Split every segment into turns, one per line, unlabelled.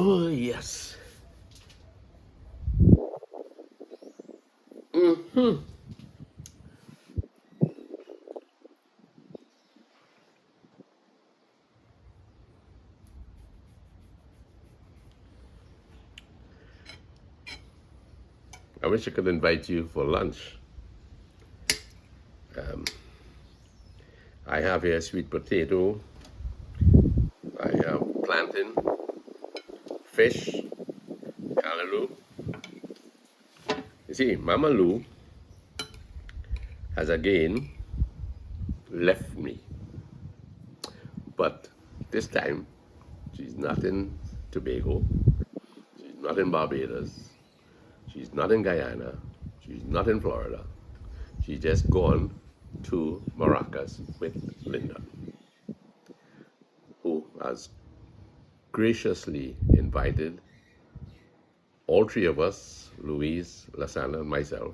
Oh, yes. I wish I could invite you for lunch. I have here sweet potato, I have plantain, fish, callaloo. You see, Mama Lou has again left me, but this time she's not in Tobago, she's not in Barbados, she's not in Guyana, she's not in Florida. She's just gone to Maracas with Linda, who has graciously invited all three of us, Louise, Lasana, and myself,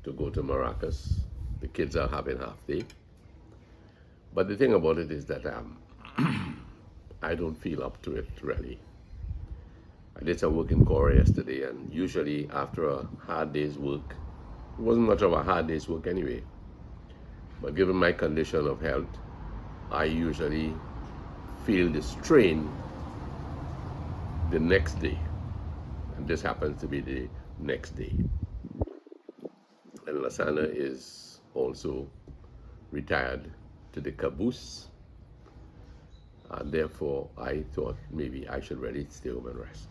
to go to Maracas. The kids are having half day. But the thing about it is that I don't feel up to it really. I did some work in Korea yesterday, and usually after a hard day's work, it wasn't much of a hard day's work anyway. But given my condition of health, I usually feel the strain the next day. And this happens to be the next day. And Lasana is also retired to the caboose. And therefore, I thought maybe I should really stay home and rest.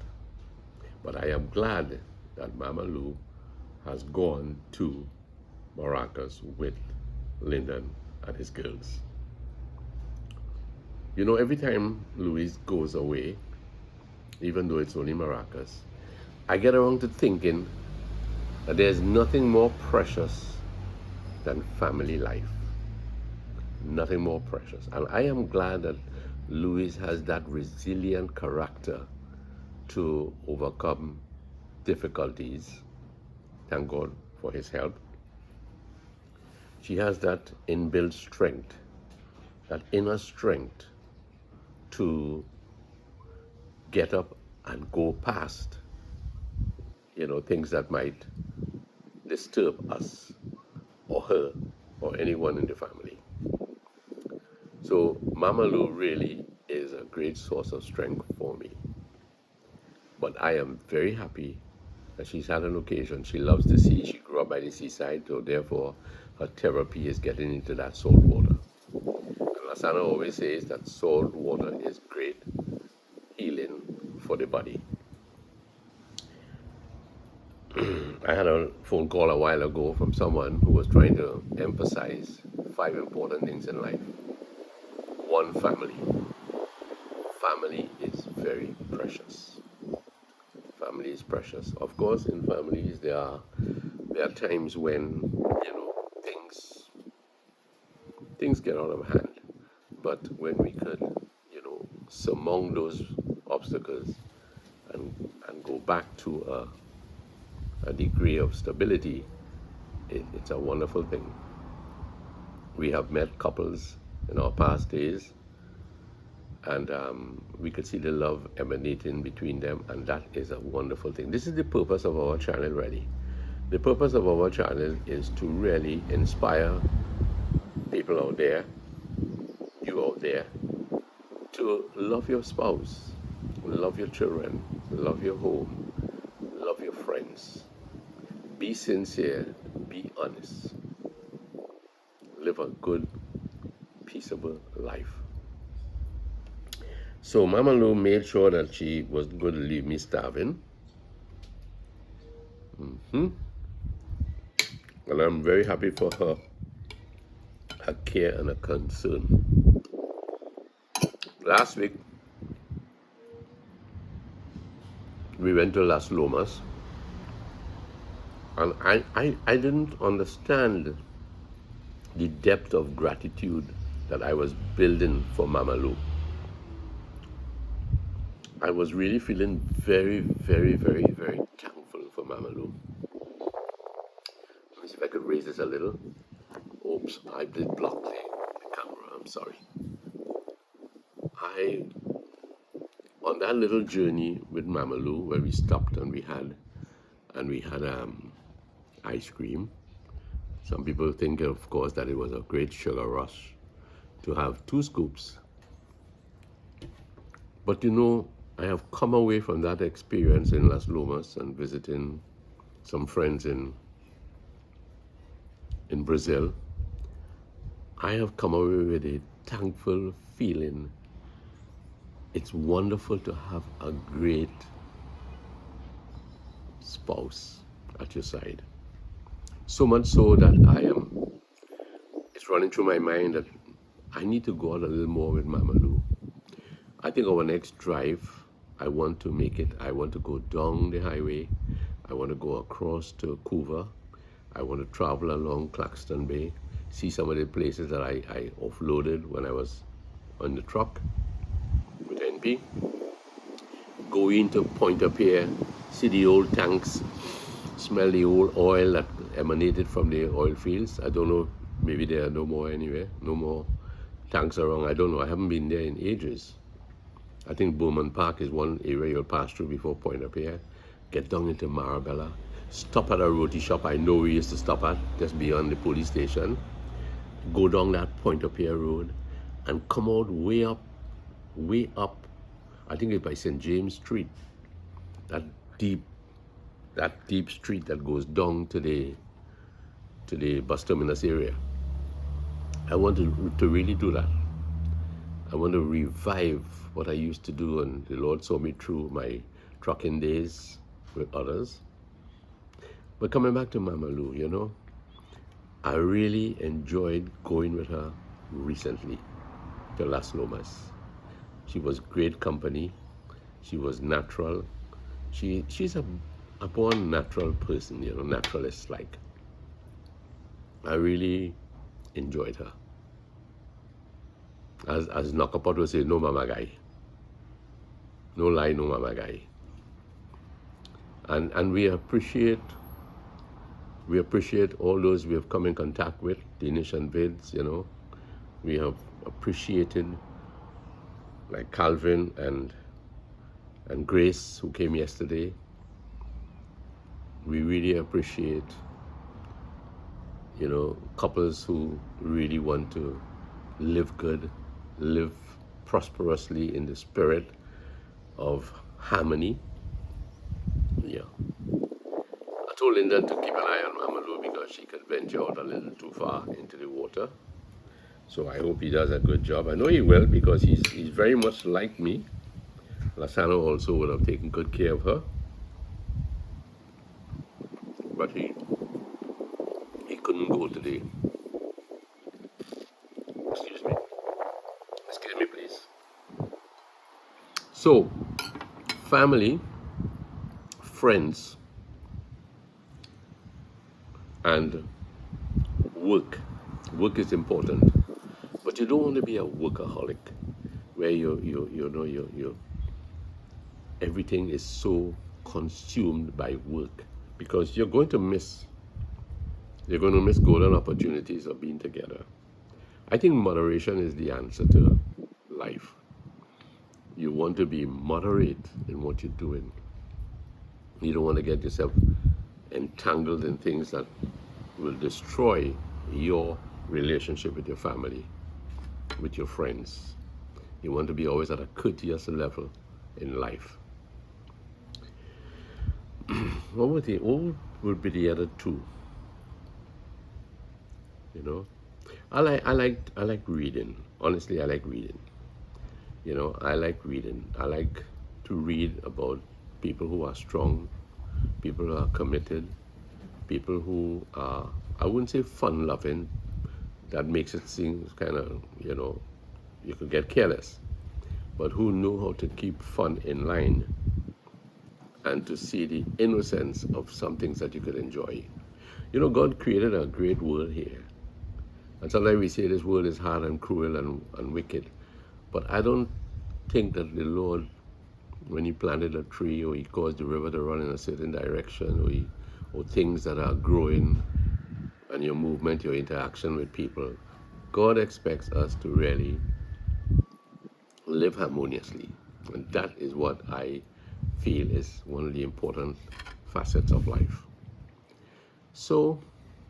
But I am glad that Mama Lou has gone to Maracas with Lyndon and his girls. You know, every time Louise goes away, even though it's only Maracas, I get around to thinking that there's nothing more precious than family life. Nothing more precious. And I am glad that Louise has that resilient character to overcome difficulties. Thank God for his help. She has that inbuilt strength, that inner strength to get up and go past, things that might disturb us or her or anyone in the family. So Mama Lou really is a great source of strength for me. But I am very happy that she's had an occasion. She loves the sea. She grew up by the seaside, so therefore her therapy is getting into that salt water. And Lasana always says that salt water is great healing for the body. I had a phone call a while ago from someone who was trying to emphasize 5 important things in life. 1, family. Family is very precious. Family is precious. Of course, in families there are times when things get out of hand. But when we could surmount those obstacles and go back to a degree of stability, it's a wonderful thing. We have met couples in our past days, and we could see the love emanating between them, and that is a wonderful thing. This is the purpose of our channel, really. The purpose of our channel is to really inspire people out there, you out there, to love your spouse, love your children, love your home, love your friends. Be sincere, be honest. Live a good, peaceable life. So Mama Lou made sure that she was going to leave me starving. And I'm very happy for her care and her concern. Last week, we went to Las Lomas, and I didn't understand the depth of gratitude that I was building for Mama Lou. I was really feeling very, very, very, very thankful for Mama Lou. Let me see if I could raise this a little. Oops, I did block the camera, I'm sorry. I on that little journey with Mamalu, where we stopped and we had ice cream. Some people think, of course, that it was a great sugar rush to have 2 scoops. But I have come away from that experience in Las Lomas and visiting some friends in Brazil. I have come away with a thankful feeling. It's wonderful to have a great spouse at your side. So much so that it's running through my mind that I need to go out a little more with Mamalu. I think our next drive, I want to go down the highway. I want to go across to Couva. I want to travel along Claxton Bay, see some of the places that I offloaded when I was on the truck with NP. Go into Pointe-à-Pierre, see the old tanks, smell the old oil that emanated from the oil fields. I don't know, maybe there are no more anywhere, no more tanks around. I don't know. I haven't been there in ages. I think Bowman Park is one area you'll pass through before Pointe-à-Pierre. Get down into Marabella. Stop at a roti shop I know we used to stop at, just beyond the police station. Go down that Pointe-à-Pierre road and come out way up. I think it's by St. James Street. That deep street that goes down to the bus terminus area. I want to really do that. I want to revive what I used to do, and the Lord saw me through my trucking days with others. But coming back to Mamalu, I really enjoyed going with her recently to Las Lomas. She was great company. She was natural. She's a born natural person, naturalist like. I really enjoyed her. As Nakapot would say, no mama guy. No lie, no mama guy. And we appreciate all those we have come in contact with, the initial vids, We have appreciated like Calvin and Grace, who came yesterday. We really appreciate, couples who really want to live good, live prosperously in the spirit of harmony. Yeah. I told Linda to keep an eye on Mamalu because she could venture out a little too far into the water. So I hope he does a good job. I know he will because he's very much like me. Lasano also would have taken good care of her. But he couldn't go today. Excuse me, please. So, family, friends, and work. Work is important, but you don't want to be a workaholic, where everything is so consumed by work, because you're going to miss golden opportunities of being together. I think moderation is the answer to life. You want to be moderate in what you're doing. You don't want to get yourself entangled in things that will destroy your relationship with your family, with your friends. You want to be always at a courteous level in life. What would be the other two? I like reading. Honestly, I like reading. I like reading. I like to read about people who are strong, people who are committed, people who are, I wouldn't say fun-loving. That makes it seem kind of, you could get careless. But who know how to keep fun in line and to see the innocence of some things that you could enjoy. God created a great world here. And sometimes we say this world is hard and cruel and wicked. But I don't think that the Lord, when he planted a tree or he caused the river to run in a certain direction or things that are growing and your movement, your interaction with people, God expects us to really live harmoniously. And that is what I feel is one of the important facets of life. So,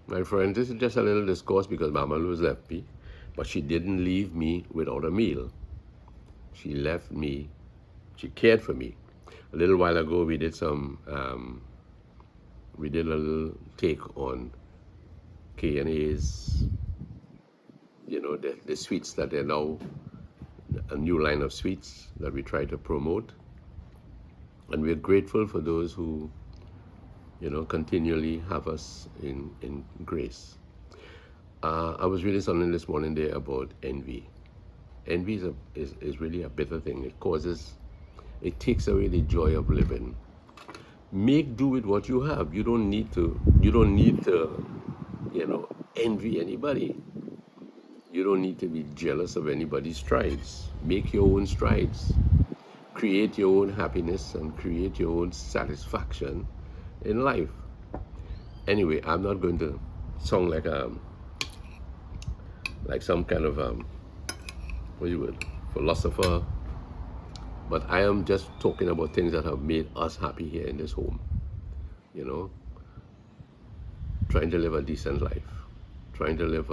my friend, this is just a little discourse because Mama Luz left me, but she didn't leave me without a meal. She left me, she cared for me. A little while ago, we did a little take on K&A's, the sweets that they're now, a new line of sweets that we try to promote. And we're grateful for those who, continually have us in grace. I was reading something this morning there about envy. Envy is really a bitter thing. It takes away the joy of living. Make do with what you have. You don't need to envy anybody. You don't need to be jealous of anybody's strides. Make your own strides. Create your own happiness and create your own satisfaction in life. Anyway, I'm not going to sound like some kind of philosopher, but I am just talking about things that have made us happy here in this home. Trying to live a decent life, trying to live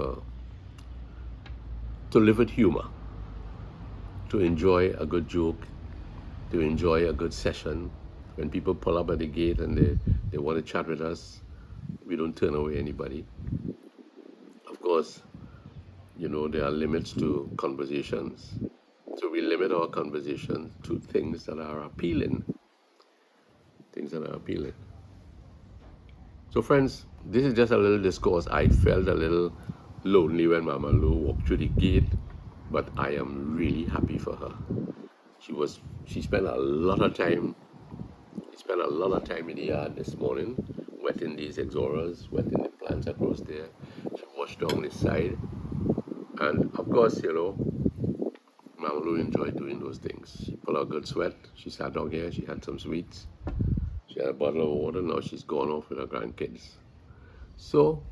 with humor, to enjoy a good joke, to enjoy a good session. When people pull up at the gate and they want to chat with us, we don't turn away anybody. Of course, there are limits to conversations. So we limit our conversations to things that are appealing. So friends, this is just a little discourse. I felt a little lonely when Mama Lou walked through the gate, but I am really happy for her. She spent a lot of time in the yard this morning, wetting these exoras, wetting the plants across there. She washed down this side. And of course, Mama Lou enjoyed doing those things. She pulled out a good sweat. She sat down here. She had some sweets. She had a bottle of water. Now she's gone off with her grandkids. So,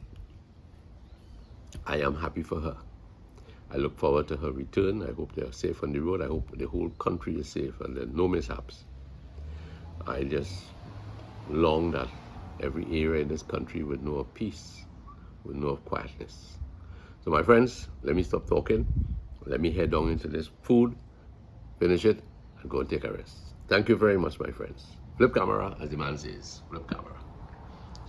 I am happy for her. I look forward to her return. I hope they are safe on the road. I hope the whole country is safe and there are no mishaps. I just long that every area in this country would know of peace, would know of quietness. So my friends, let me stop talking. Let me head down into this food, finish it, and go and take a rest. Thank you very much, my friends. Flip camera, as the man says, flip camera.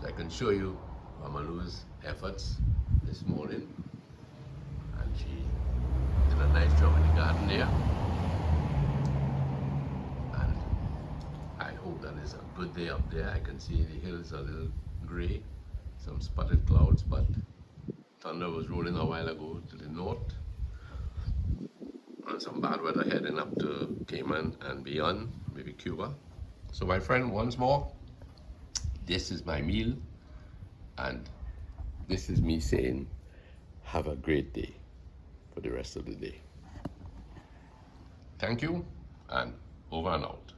So I can show you Mama Lou's efforts this morning. And she did a nice job in the garden there. And I hope that it's a good day up there. I can see the hills are a little gray, some spotted clouds, but thunder was rolling a while ago to the north. And some bad weather heading up to Cayman and beyond, maybe Cuba. So my friend, once more, this is my meal, and this is me saying, have a great day for the rest of the day. Thank you, and over and out.